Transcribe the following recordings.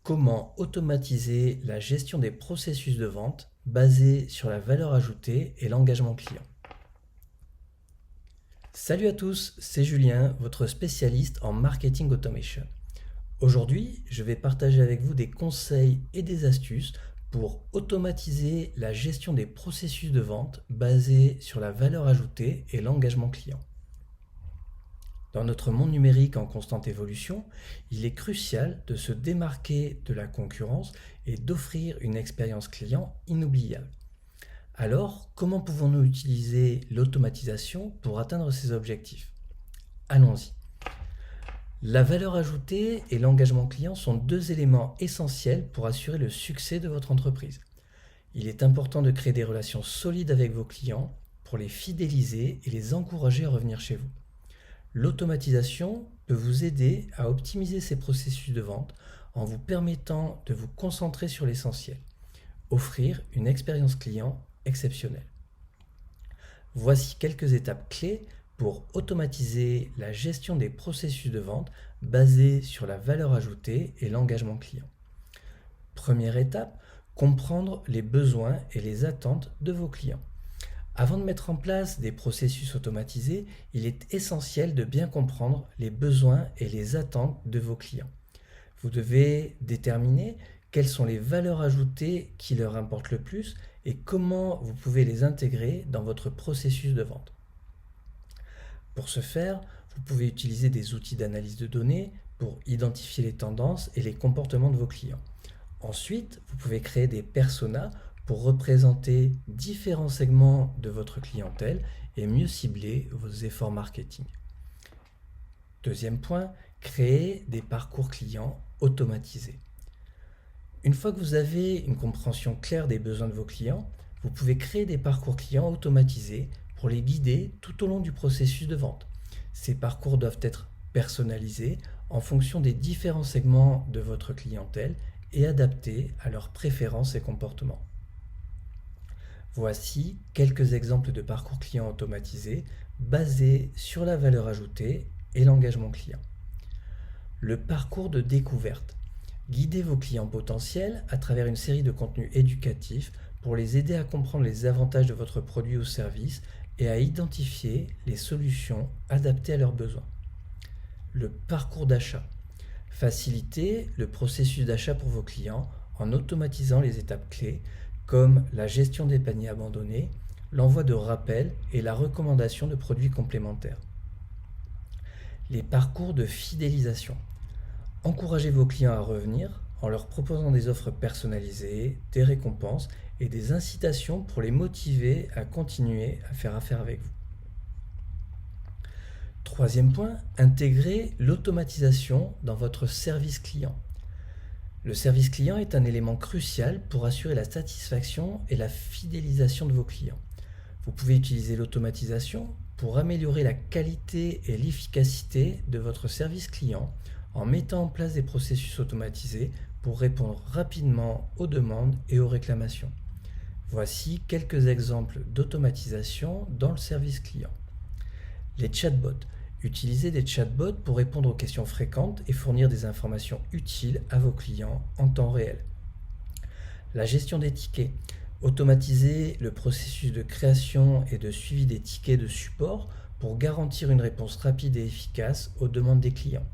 Comment automatiser la gestion des processus de vente basés sur la valeur ajoutée et l'engagement client? Salut à tous, c'est Julien, votre spécialiste en marketing automation. Aujourd'hui, je vais partager avec vous des conseils et des astuces pour automatiser la gestion des processus de vente basés sur la valeur ajoutée et l'engagement client. Dans notre monde numérique en constante évolution, il est crucial de se démarquer de la concurrence et d'offrir une expérience client inoubliable. Alors, comment pouvons-nous utiliser l'automatisation pour atteindre ces objectifs? Allons-y. La valeur ajoutée et l'engagement client sont deux éléments essentiels pour assurer le succès de votre entreprise. Il est important de créer des relations solides avec vos clients pour les fidéliser et les encourager à revenir chez vous. L'automatisation peut vous aider à optimiser ces processus de vente en vous permettant de vous concentrer sur l'essentiel, offrir une expérience client exceptionnelle. Voici quelques étapes clés pour automatiser la gestion des processus de vente basés sur la valeur ajoutée et l'engagement client. Première étape, comprendre les besoins et les attentes de vos clients. Avant de mettre en place des processus automatisés, il est essentiel de bien comprendre les besoins et les attentes de vos clients. Vous devez déterminer quelles sont les valeurs ajoutées qui leur importent le plus et comment vous pouvez les intégrer dans votre processus de vente. Pour ce faire, vous pouvez utiliser des outils d'analyse de données pour identifier les tendances et les comportements de vos clients. Ensuite, vous pouvez créer des personas pour représenter différents segments de votre clientèle et mieux cibler vos efforts marketing. Deuxième point, créer des parcours clients automatisés. Une fois que vous avez une compréhension claire des besoins de vos clients, vous pouvez créer des parcours clients automatisés pour les guider tout au long du processus de vente. Ces parcours doivent être personnalisés en fonction des différents segments de votre clientèle et adaptés à leurs préférences et comportements. Voici quelques exemples de parcours clients automatisés basés sur la valeur ajoutée et l'engagement client. Le parcours de découverte. Guidez vos clients potentiels à travers une série de contenus éducatifs pour les aider à comprendre les avantages de votre produit ou service et à identifier les solutions adaptées à leurs besoins. Le parcours d'achat. Facilitez le processus d'achat pour vos clients en automatisant les étapes clés comme la gestion des paniers abandonnés, l'envoi de rappels et la recommandation de produits complémentaires. Les parcours de fidélisation. Encouragez vos clients à revenir en leur proposant des offres personnalisées, des récompenses et des incitations pour les motiver à continuer à faire affaire avec vous. Troisième point, intégrer l'automatisation dans votre service client. Le service client est un élément crucial pour assurer la satisfaction et la fidélisation de vos clients. Vous pouvez utiliser l'automatisation pour améliorer la qualité et l'efficacité de votre service client en mettant en place des processus automatisés pour répondre rapidement aux demandes et aux réclamations. Voici quelques exemples d'automatisation dans le service client. Les chatbots. Utilisez des chatbots pour répondre aux questions fréquentes et fournir des informations utiles à vos clients en temps réel. La gestion des tickets. Automatisez le processus de création et de suivi des tickets de support pour garantir une réponse rapide et efficace aux demandes des clients.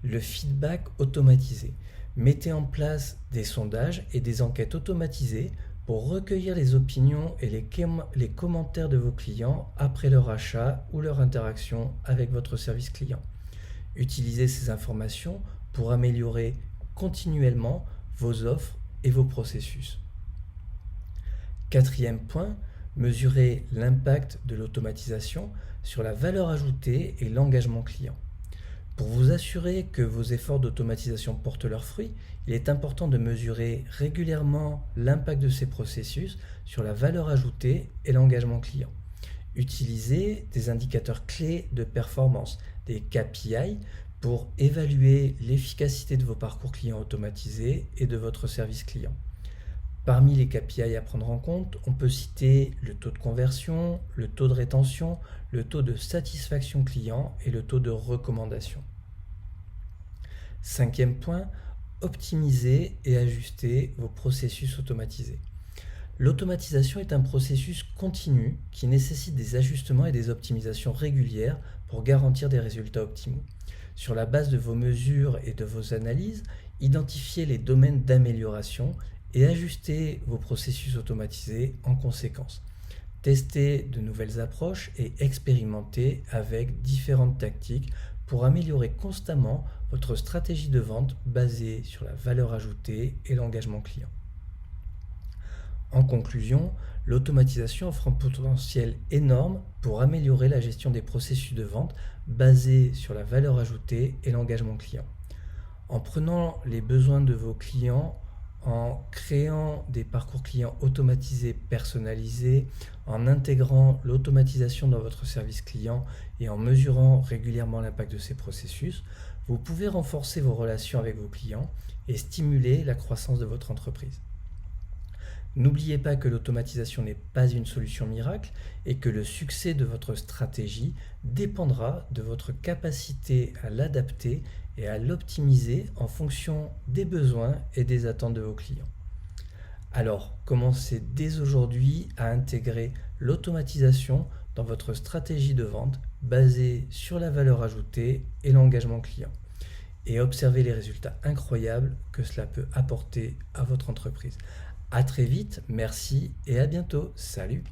Le feedback automatisé. Mettez en place des sondages et des enquêtes automatisées pour recueillir les opinions et les commentaires de vos clients après leur achat ou leur interaction avec votre service client. Utilisez ces informations pour améliorer continuellement vos offres et vos processus. Quatrième point, mesurez l'impact de l'automatisation sur la valeur ajoutée et l'engagement client. Pour vous assurer que vos efforts d'automatisation portent leurs fruits, il est important de mesurer régulièrement l'impact de ces processus sur la valeur ajoutée et l'engagement client. Utilisez des indicateurs clés de performance, des KPI, pour évaluer l'efficacité de vos parcours clients automatisés et de votre service client. Parmi les KPI à prendre en compte, on peut citer le taux de conversion, le taux de rétention, le taux de satisfaction client et le taux de recommandation. Cinquième point, optimiser et ajuster vos processus automatisés. L'automatisation est un processus continu qui nécessite des ajustements et des optimisations régulières pour garantir des résultats optimaux. Sur la base de vos mesures et de vos analyses, identifiez les domaines d'amélioration et ajustez vos processus automatisés en conséquence. Testez de nouvelles approches et expérimentez avec différentes tactiques pour améliorer constamment votre stratégie de vente basée sur la valeur ajoutée et l'engagement client. En conclusion, l'automatisation offre un potentiel énorme pour améliorer la gestion des processus de vente basés sur la valeur ajoutée et l'engagement client. En prenant les besoins de vos clients, en créant des parcours clients automatisés, personnalisés, en intégrant l'automatisation dans votre service client et en mesurant régulièrement l'impact de ces processus, vous pouvez renforcer vos relations avec vos clients et stimuler la croissance de votre entreprise. N'oubliez pas que l'automatisation n'est pas une solution miracle et que le succès de votre stratégie dépendra de votre capacité à l'adapter et à l'optimiser en fonction des besoins et des attentes de vos clients. Alors, commencez dès aujourd'hui à intégrer l'automatisation dans votre stratégie de vente basée sur la valeur ajoutée et l'engagement client. Et observez les résultats incroyables que cela peut apporter à votre entreprise. À très vite, merci et à bientôt. Salut!